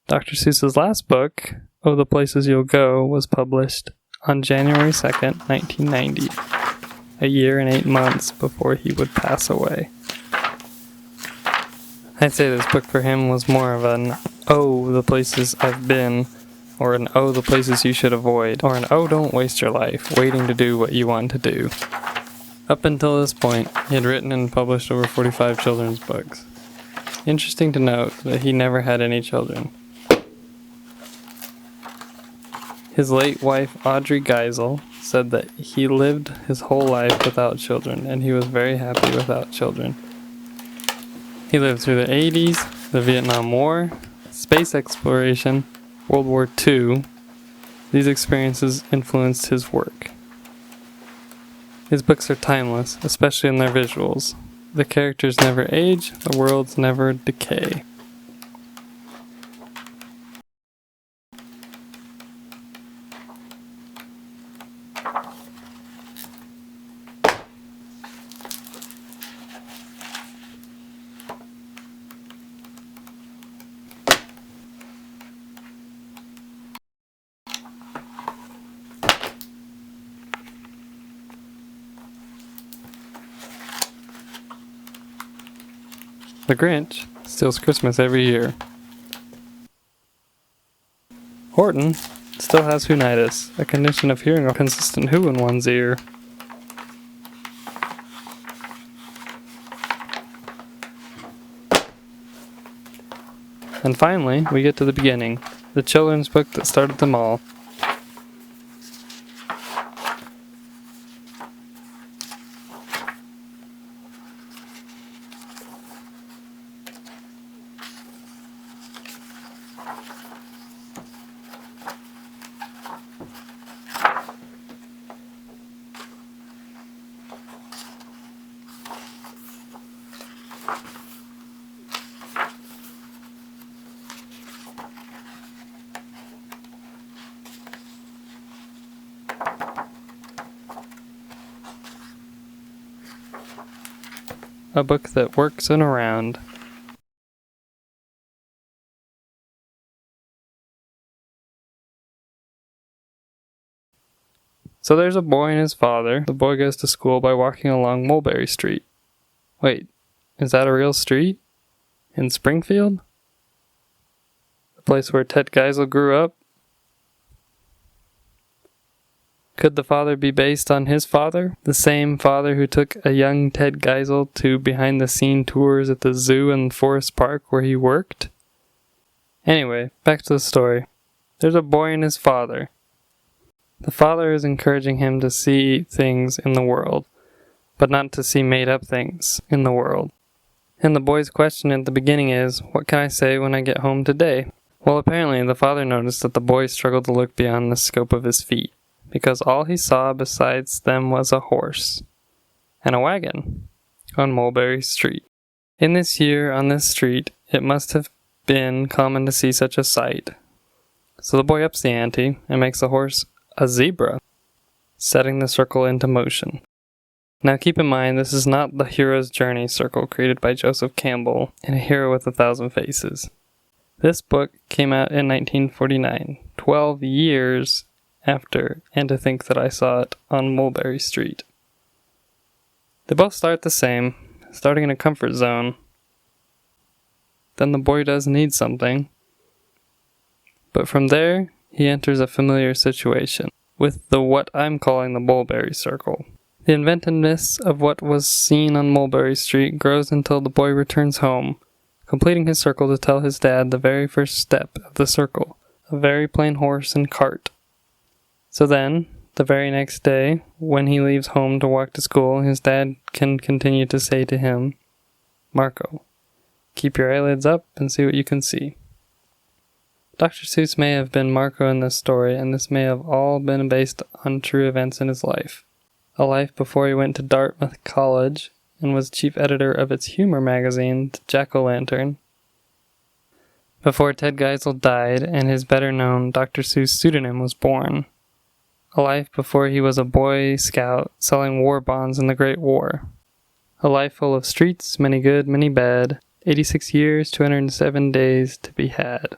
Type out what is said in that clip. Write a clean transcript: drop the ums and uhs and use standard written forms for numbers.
Dr. Seuss's last book, Oh, the Places You'll Go, was published on January 2nd, 1990, a year and 8 months before he would pass away. I'd say this book for him was more of an, oh, the places I've been, or an, oh, the places you should avoid, or an, oh, don't waste your life waiting to do what you want to do. Up until this point, he had written and published over 45 children's books. Interesting to note that he never had any children. His late wife, Audrey Geisel, said that he lived his whole life without children, and he was very happy without children. He lived through the 80s, the Vietnam War, space exploration, World War II. These experiences influenced his work. His books are timeless, especially in their visuals. The characters never age, the worlds never decay. The Grinch steals Christmas every year. Horton still has Hoonitis, a condition of hearing a consistent who in one's ear. And finally, we get to the beginning, the children's book that started them all. A book that works in a round. So there's a boy and his father. The boy goes to school by walking along Mulberry Street. Wait, is that a real street? In Springfield? The place where Ted Geisel grew up? Could the father be based on his father? The same father who took a young Ted Geisel to behind-the-scene tours at the zoo and Forest Park where he worked? Anyway, back to the story. There's a boy and his father. The father is encouraging him to see things in the world, but not to see made-up things in the world. And the boy's question at the beginning is, what can I say when I get home today? Well, apparently the father noticed that the boy struggled to look beyond the scope of his feet, because all he saw besides them was a horse and a wagon on Mulberry Street. In this year, on this street, it must have been common to see such a sight. So the boy ups the ante and makes the horse a zebra, setting the circle into motion. Now keep in mind, this is not the hero's journey circle created by Joseph Campbell in A Hero with a Thousand Faces. This book came out in 1949, 12 years after, and to think that I saw it on Mulberry Street. They both start the same, starting in a comfort zone. Then the boy does need something. But from there, he enters a familiar situation, with what I'm calling the Mulberry Circle. The inventiveness of what was seen on Mulberry Street grows until the boy returns home, completing his circle to tell his dad the very first step of the circle, a very plain horse and cart. So then, the very next day, when he leaves home to walk to school, his dad can continue to say to him, Marco, keep your eyelids up and see what you can see. Dr. Seuss may have been Marco in this story, and this may have all been based on true events in his life. A life before he went to Dartmouth College and was chief editor of its humor magazine, The Jack-O-Lantern. Before Ted Geisel died and his better-known Dr. Seuss pseudonym was born. A life before he was a Boy Scout selling war bonds in the Great War. A life full of streets, many good, many bad, 86 years, 207 days to be had.